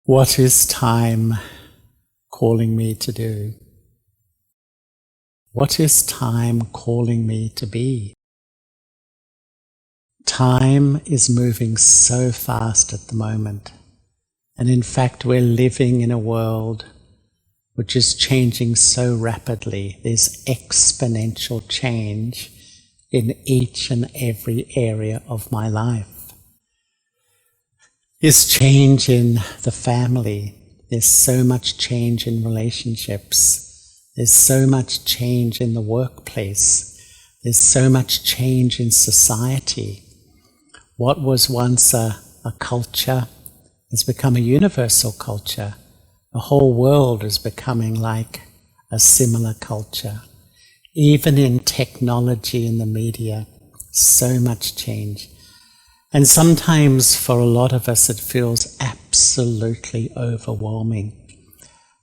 What is time calling me to do? What is time calling me to be? Time is moving so fast at the moment, and in fact we're living in a world which is changing so rapidly. There's exponential change in each and every area of my life. There's change in the family. There's so much change in relationships. There's so much change in the workplace. There's so much change in society. What was once a culture has become a universal culture. The whole world is becoming like a similar culture. Even in technology and the media, so much change. And sometimes for a lot of us it feels absolutely overwhelming.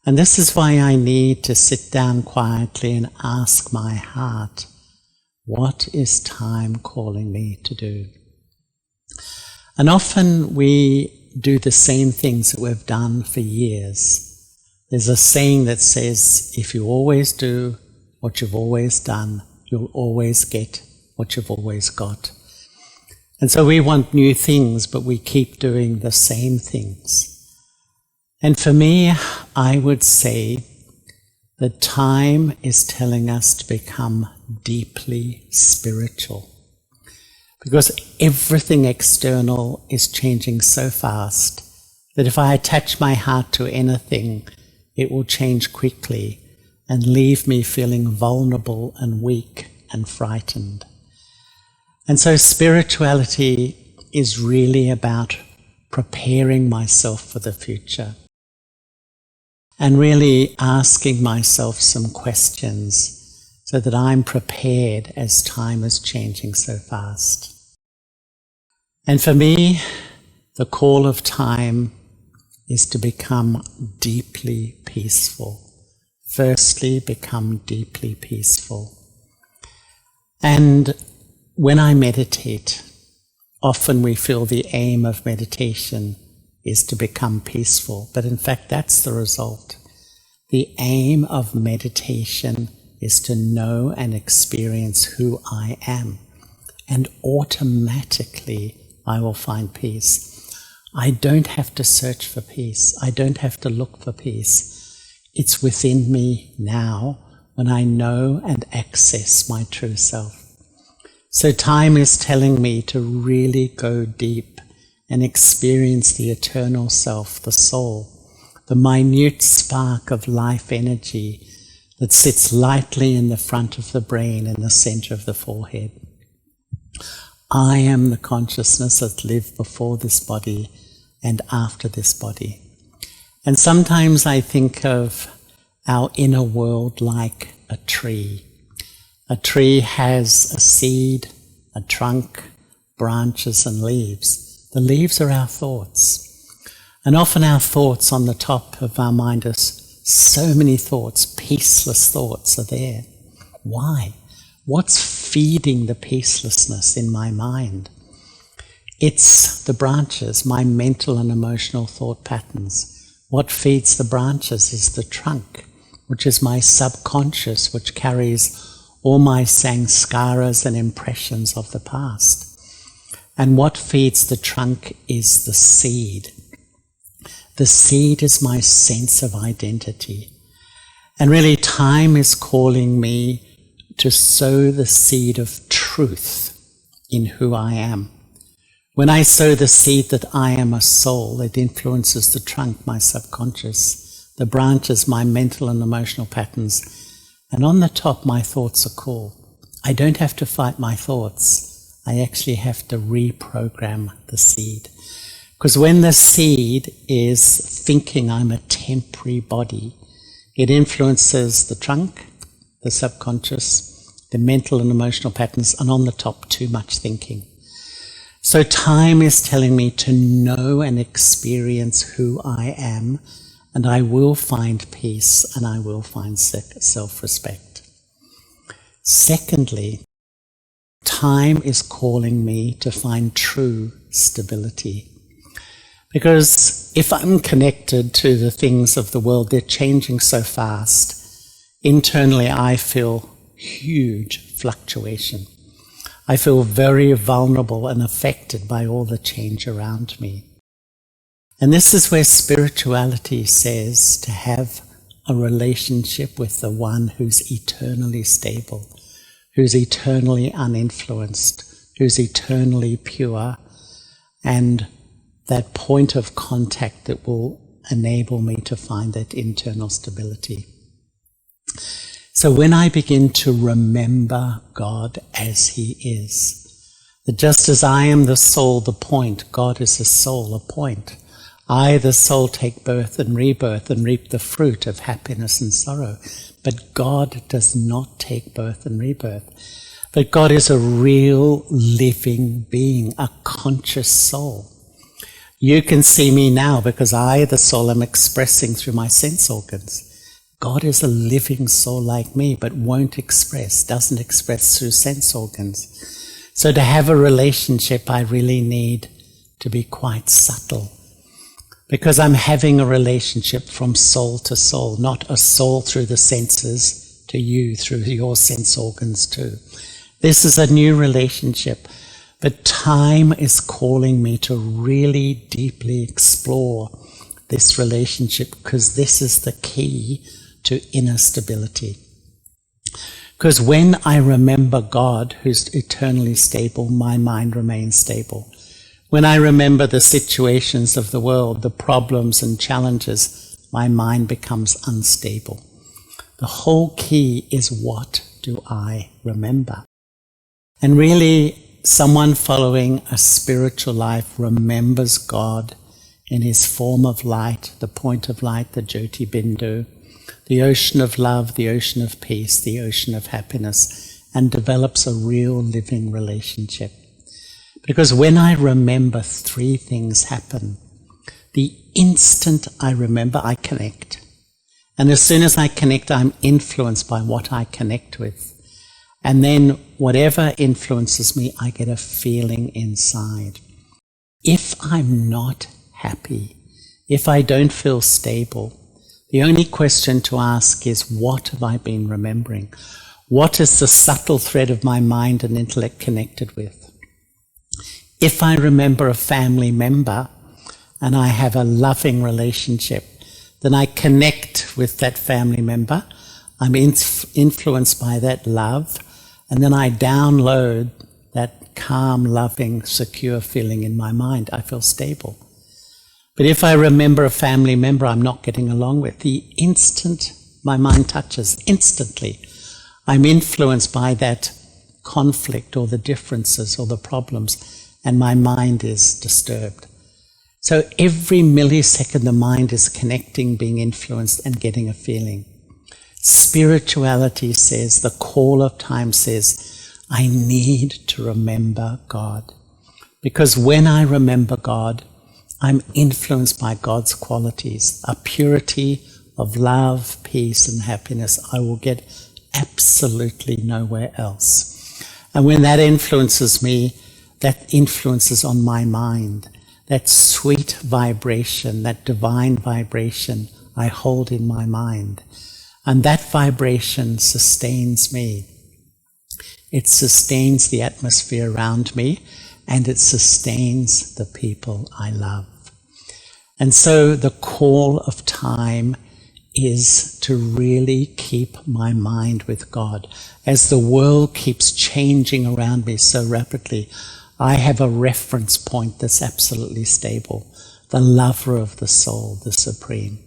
And this is why I need to sit down quietly and ask my heart, what is time calling me to do? And often we do the same things that we've done for years. There's a saying that says, if you always do what you've always done, you'll always get what you've always got. And so we want new things, but we keep doing the same things. And for me, I would say that time is telling us to become deeply spiritual. Because everything external is changing so fast that if I attach my heart to anything, it will change quickly and leave me feeling vulnerable and weak and frightened. And so spirituality is really about preparing myself for the future and really asking myself some questions so that I'm prepared as time is changing so fast. And for me, the call of time is to become deeply peaceful. Firstly, become deeply peaceful. And when I meditate, often we feel the aim of meditation is to become peaceful, but in fact that's the result. The aim of meditation is to know and experience who I am, and automatically I will find peace. I don't have to search for peace. I don't have to look for peace. It's within me now when I know and access my true self. So time is telling me to really go deep and experience the eternal self, the soul, the minute spark of life energy that sits lightly in the front of the brain in the center of the forehead. I am the consciousness that lived before this body and after this body. And sometimes I think of our inner world like a tree. A tree has a seed, a trunk, branches and leaves. The leaves are our thoughts. And often our thoughts on the top of our mind are so many thoughts, peaceless thoughts are there. Why? What's feeding the peacelessness in my mind? It's the branches, my mental and emotional thought patterns. What feeds the branches is the trunk, which is my subconscious, which carries all my sanskaras and impressions of the past. And what feeds the trunk is the seed. The seed is my sense of identity. And really time is calling me to sow the seed of truth in who I am. When I sow the seed that I am a soul, it influences the trunk, my subconscious, the branches, my mental and emotional patterns, and on the top, my thoughts are cool. I don't have to fight my thoughts. I actually have to reprogram the seed. Because when the seed is thinking I'm a temporary body, it influences the trunk, the subconscious, the mental and emotional patterns, and on the top, too much thinking. So time is telling me to know and experience who I am, and I will find peace and I will find self-respect. Secondly, time is calling me to find true stability. Because if I'm connected to the things of the world, they're changing so fast. Internally, I feel huge fluctuation. I feel very vulnerable and affected by all the change around me. And this is where spirituality says to have a relationship with the one who's eternally stable, who's eternally uninfluenced, who's eternally pure, and that point of contact that will enable me to find that internal stability. So when I begin to remember God as He is, that just as I am the soul, the point, God is the soul, a point. I, the soul, take birth and rebirth and reap the fruit of happiness and sorrow. But God does not take birth and rebirth. But God is a real living being, a conscious soul. You can see me now because I, the soul, am expressing through my sense organs. God is a living soul like me, but won't express, doesn't express through sense organs. So to have a relationship, I really need to be quite subtle. Because I'm having a relationship from soul to soul, not a soul through the senses to you through your sense organs too. This is a new relationship, but time is calling me to really deeply explore this relationship because this is the key to inner stability. Because when I remember God, who's eternally stable, my mind remains stable. When I remember the situations of the world, the problems and challenges, my mind becomes unstable. The whole key is, what do I remember? And really, someone following a spiritual life remembers God in His form of light, the point of light, the Jyoti Bindu, the ocean of love, the ocean of peace, the ocean of happiness, and develops a real living relationship. Because when I remember, three things happen. The instant I remember, I connect. And as soon as I connect, I'm influenced by what I connect with. And then whatever influences me, I get a feeling inside. If I'm not happy, if I don't feel stable, the only question to ask is, what have I been remembering? What is the subtle thread of my mind and intellect connected with? If I remember a family member and I have a loving relationship, then I connect with that family member. I'm influenced by that love, and then I download that calm, loving, secure feeling in my mind. I feel stable. But if I remember a family member I'm not getting along with, the instant my mind touches, instantly, I'm influenced by that conflict or the differences or the problems, and my mind is disturbed. So every millisecond the mind is connecting, being influenced, and getting a feeling. Spirituality says, the call of time says, I need to remember God. Because when I remember God, I'm influenced by God's qualities, a purity of love, peace, and happiness I will get absolutely nowhere else. And when that influences me, that influences on my mind, that sweet vibration, that divine vibration I hold in my mind. And that vibration sustains me. It sustains the atmosphere around me, and it sustains the people I love. And so the call of time is to really keep my mind with God. As the world keeps changing around me so rapidly, I have a reference point that's absolutely stable, the lover of the soul, the supreme.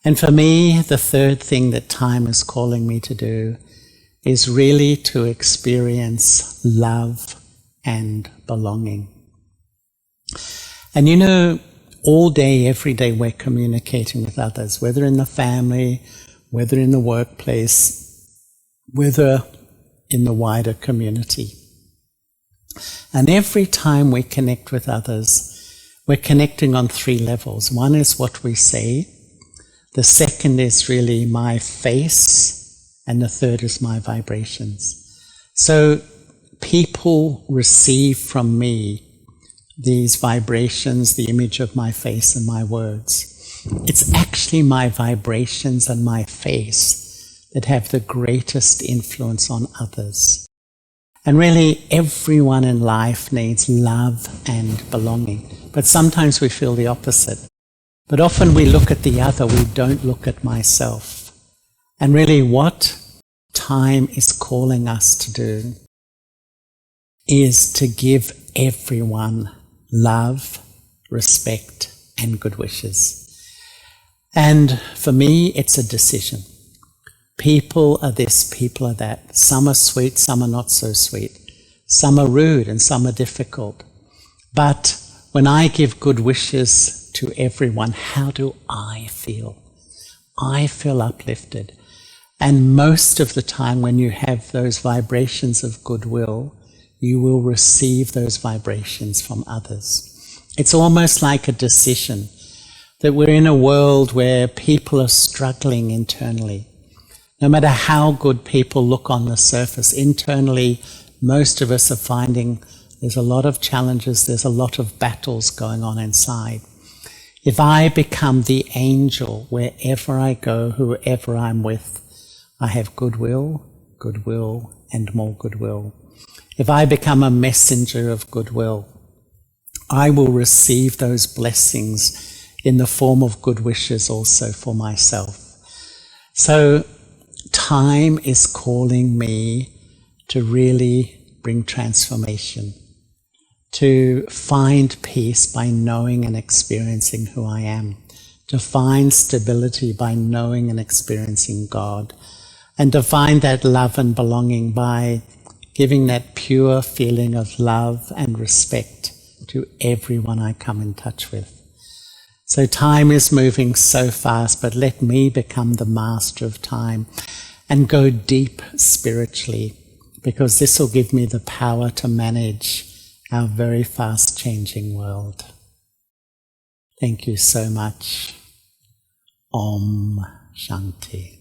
And for me, the third thing that time is calling me to do is really to experience love and belonging. And you know, all day, every day, we're communicating with others, whether in the family, whether in the workplace, whether in the wider community. And every time we connect with others, we're connecting on three levels. One is what we say, the second is really my face, and the third is my vibrations. So people receive from me these vibrations, the image of my face and my words. It's actually my vibrations and my face that have the greatest influence on others. And really, everyone in life needs love and belonging. But sometimes we feel the opposite. But often we look at the other, we don't look at myself. And really, what time is calling us to do is to give everyone love, respect, and good wishes. And for me, it's a decision. People are this, people are that. Some are sweet, some are not so sweet. Some are rude and some are difficult. But when I give good wishes to everyone, how do I feel? I feel uplifted. And most of the time when you have those vibrations of goodwill, you will receive those vibrations from others. It's almost like a decision that we're in a world where people are struggling internally. No matter how good people look on the surface, internally, most of us are finding there's a lot of challenges, there's a lot of battles going on inside. If I become the angel wherever I go, whoever I'm with, I have goodwill, goodwill, and more goodwill. If I become a messenger of goodwill, I will receive those blessings in the form of good wishes also for myself. So time is calling me to really bring transformation, to find peace by knowing and experiencing who I am, to find stability by knowing and experiencing God, and to find that love and belonging by giving that pure feeling of love and respect to everyone I come in touch with. So time is moving so fast, but let me become the master of time and go deep spiritually, because this will give me the power to manage our very fast changing world. Thank you so much. Om Shanti.